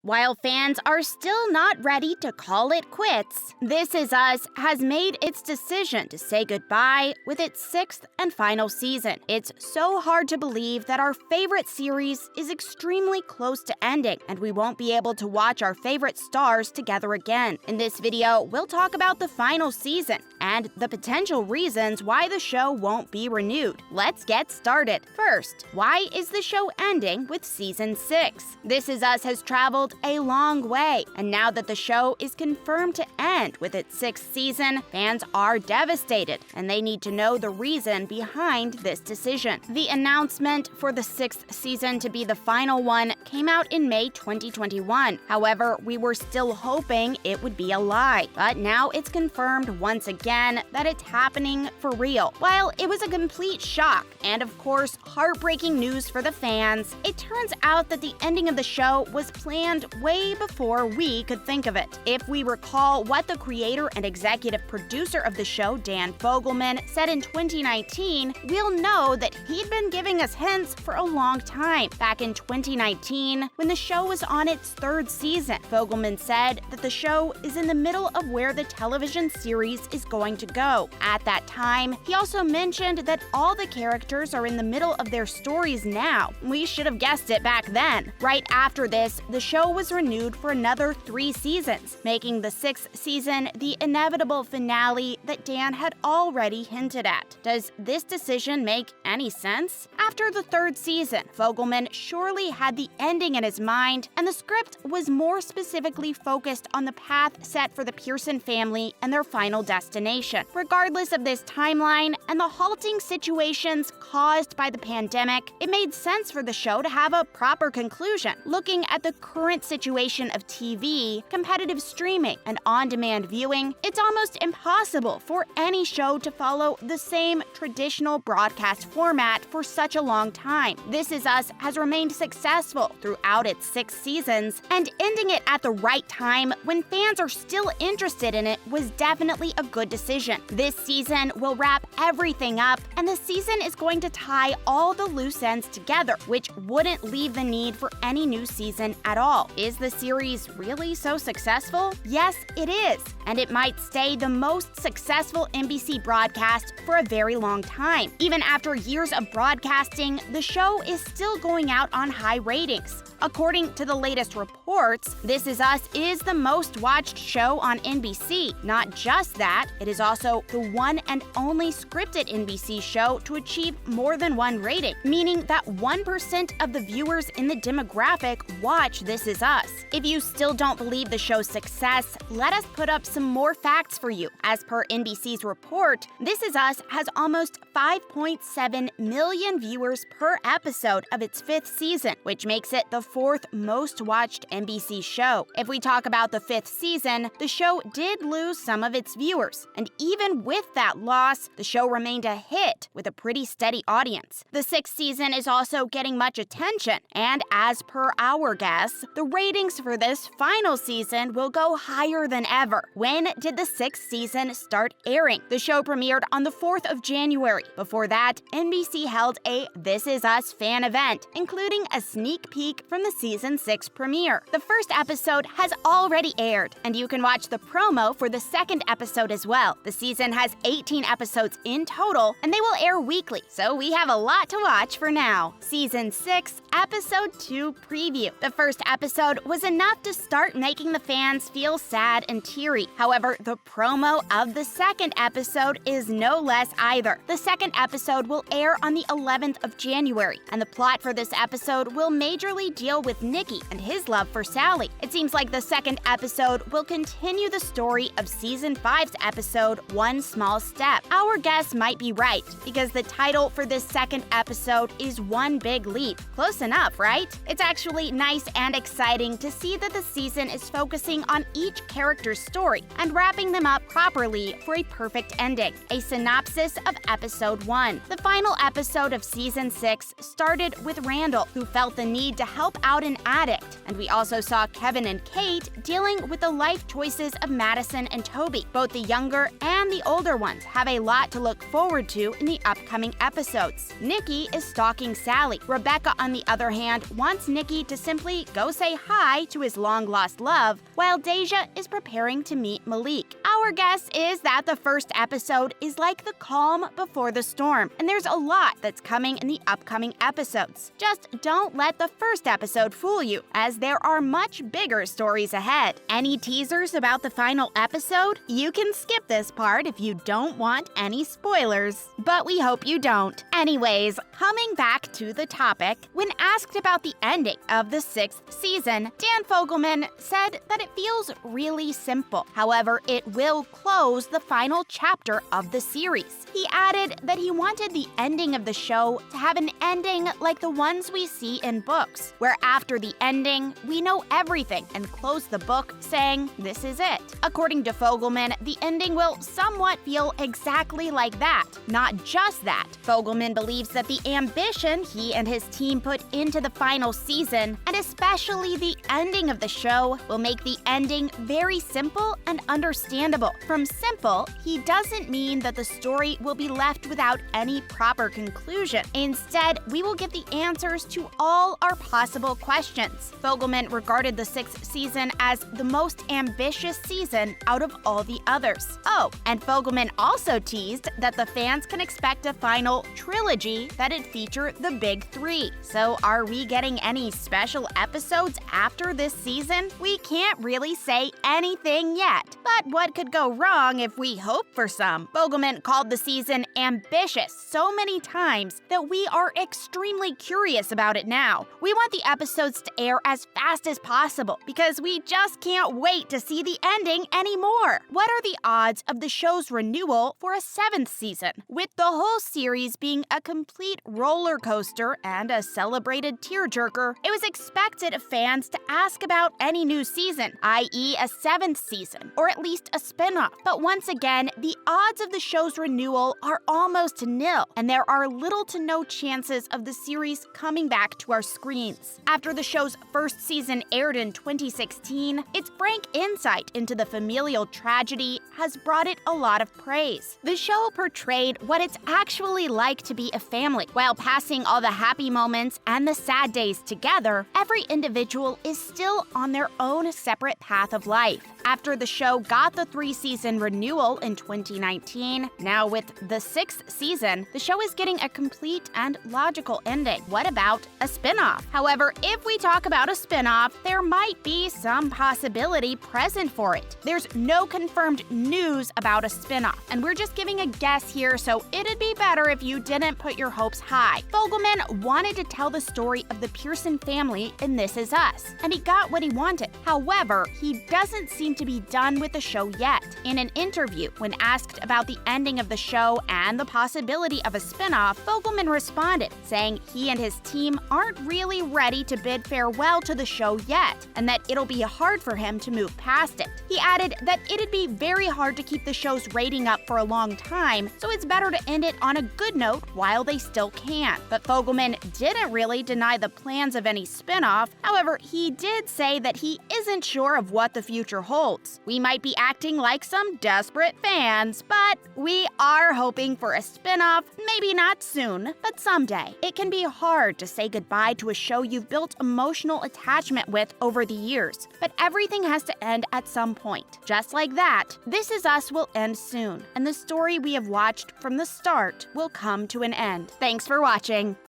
While fans are still not ready to call it quits, This Is Us has made its decision to say goodbye with its sixth and final season. It's so hard to believe that our favorite series is extremely close to ending, and we won't be able to watch our favorite stars together again. In this video, we'll talk about the final season and the potential reasons why the show won't be renewed. Let's get started. First, why is the show ending with season 6? This Is Us has traveled a long way, and now that the show is confirmed to end with its sixth season, fans are devastated, and they need to know the reason behind this decision. The announcement for the sixth season to be the final one came out in May 2021. However, we were still hoping it would be a lie, but now it's confirmed once again that it's happening for real. While it was a complete shock, and of course, heartbreaking news for the fans, it turns out that the ending of the show was planned way before we could think of it. If we recall what the creator and executive producer of the show, Dan Fogelman, said in 2019, we'll know that he'd been giving us hints for a long time. Back in 2019, when the show was on its third season, Fogelman said that the show is in the middle of where the television series is going to go. At that time, he also mentioned that all the characters are in the middle of their stories now. We should have guessed it back then. Right after this, the show was renewed for another 3 seasons, making the 6th season the inevitable finale that Dan had already hinted at. Does this decision make any sense? After the 3rd season, Fogelman surely had the ending in his mind, and the script was more specifically focused on the path set for the Pearson family and their final destination. Regardless of this timeline and the halting situations caused by the pandemic, it made sense for the show to have a proper conclusion. Looking at the current situation of TV, competitive streaming, and on-demand viewing, it's almost impossible for any show to follow the same traditional broadcast format for such a long time. This Is Us has remained successful throughout its 6 seasons, and ending it at the right time when fans are still interested in it was definitely a good decision. This season will wrap everything up, and the season is going to tie all the loose ends together, which wouldn't leave the need for any new season at all. Is the series really so successful? Yes, it is, and it might stay the most successful NBC broadcast for a very long time. Even after years of broadcasting, the show is still going out on high ratings. According to the latest reports, This Is Us is the most watched show on NBC. Not just that, it is also the one and only scripted NBC show to achieve more than 1 rating, meaning that 1% of the viewers in the demographic watch This Is Us. If you still don't believe the show's success, let us put up some more facts for you. As per NBC's report, This Is Us has almost 5.7 million viewers per episode of its 5th season, which makes it the 4th most watched NBC show. If we talk about the 5th season, the show did lose some of its viewers, and even with that loss, the show remained a hit with a pretty steady audience. The 6th season is also getting much attention, and as per our guess, the ratings for this final season will go higher than ever. When did the 6th season start airing? The show premiered on the 4th of January. Before that, NBC held a This Is Us fan event, including a sneak peek from the season 6 premiere. The first episode has already aired, and you can watch the promo for the 2nd episode as well. The season has 18 episodes in total, and they will air weekly, so we have a lot to watch for now. Season 6, Episode 2 preview. The first episode was enough to start making the fans feel sad and teary. However, the promo of the 2nd episode is no less either. The 2nd episode will air on the 11th of January, and the plot for this episode will majorly deal with Nicky and his love for Sally. It seems like the 2nd episode will continue the story of Season 5's episode, One Small Step. Our guess might be right, because the title for this 2nd episode is One Big Leap. Close enough, right? It's actually nice and exciting to see that the season is focusing on each character's story and wrapping them up properly for a perfect ending. A synopsis of Episode 1. The final episode of Season 6 started with Randall, who felt the need to help out an addict, and we also saw Kevin and Kate dealing with the life choices of Madison and Toby. Both the younger and the older ones have a lot to look forward to in the upcoming episodes. Nikki is stalking Sally. Rebecca, on the other hand, wants Nikki to simply go say hi to his long-lost love, while Deja is preparing to meet Malik. Our guess is that the first episode is like the calm before the storm, and there's a lot that's coming in the upcoming episodes. Just don't let the first episode fool you, as there are much bigger stories ahead. Any teasers about the final episode? You can skip this part if you don't want any spoilers, but we hope you don't. Anyways, coming back to the topic, when asked about the ending of the 6th season, Dan Fogelman said that it feels really simple. However, it will close the final chapter of the series. He added that he wanted the ending of the show to have an ending like the ones we see in books, where after the ending, we know everything and close the book saying, "This is it." According to Fogelman, the ending will somewhat feel exactly like that. Not just that. Fogelman believes that the ambition he and his team put into the final season, and especially the ending of the show, will make the ending very simple and understandable. From simple, he doesn't mean that the story will be left without any proper conclusion. Instead, we will get the answers to all our possible questions. Fogelman regarded the 6th season as the most ambitious season out of all the others. Oh, and Fogelman also teased that the fans can expect a final trilogy that'd feature the big three. So are we getting any special episodes after this season? We can't really say anything yet, but what could go wrong if we hope for some? Fogelman called the season ambitious so many times that we are extremely curious about it now. We want the episodes to air as fast as possible because we just can't wait to see the ending anymore. What are the odds of the show's renewal for a 7th season? With the whole series being a complete roller coaster and a celebrated tearjerker, it was expected of fans to ask about any new season, i.e. a 7th season, or at least a spin-off. But once again, the odds of the show's renewal are almost nil, and there are little to no chances of the series coming back to our screens. After the show's first season aired in 2016, its frank insight into the familial tragedy has brought it a lot of praise. The show portrayed what it's actually like to be a family. While passing all the happy moments and the sad days together, every individual is still on their own separate path of life. After the show got the 3-season renewal in 2019, now with the 6th season, the show is getting a complete and logical ending. What about a spin-off? However, if we talk about a spin-off, there might be some possibility present for it. There's no confirmed news about a spin-off, and we're just giving a guess here, so it'd be better if you didn't put your hopes high. Fogelman wanted to tell the story of the Pearson family in This Is Us, and he got what he wanted. However, he doesn't seem to be done with the show yet. In an interview, when asked about the ending of the show and the possibility of a spin-off, Fogelman responded, saying he and his team aren't really ready to bid farewell to the show yet, and that it'll be hard for him to move past it. He added that it'd be very hard to keep the show's rating up for a long time, so it's better to end it on a good note while they still can. But Fogelman didn't really deny the plans of any spin-off. However, he did say that he isn't sure of what the future holds. We might be acting like some desperate fans, but we are hoping for a spin-off, maybe not soon, but someday. It can be hard to say goodbye to a show you've built emotional attachment with over the years, but everything has to end at some point. Just like that, This Is Us will end soon, and the story we have watched from the start will come to an end. Thanks for watching.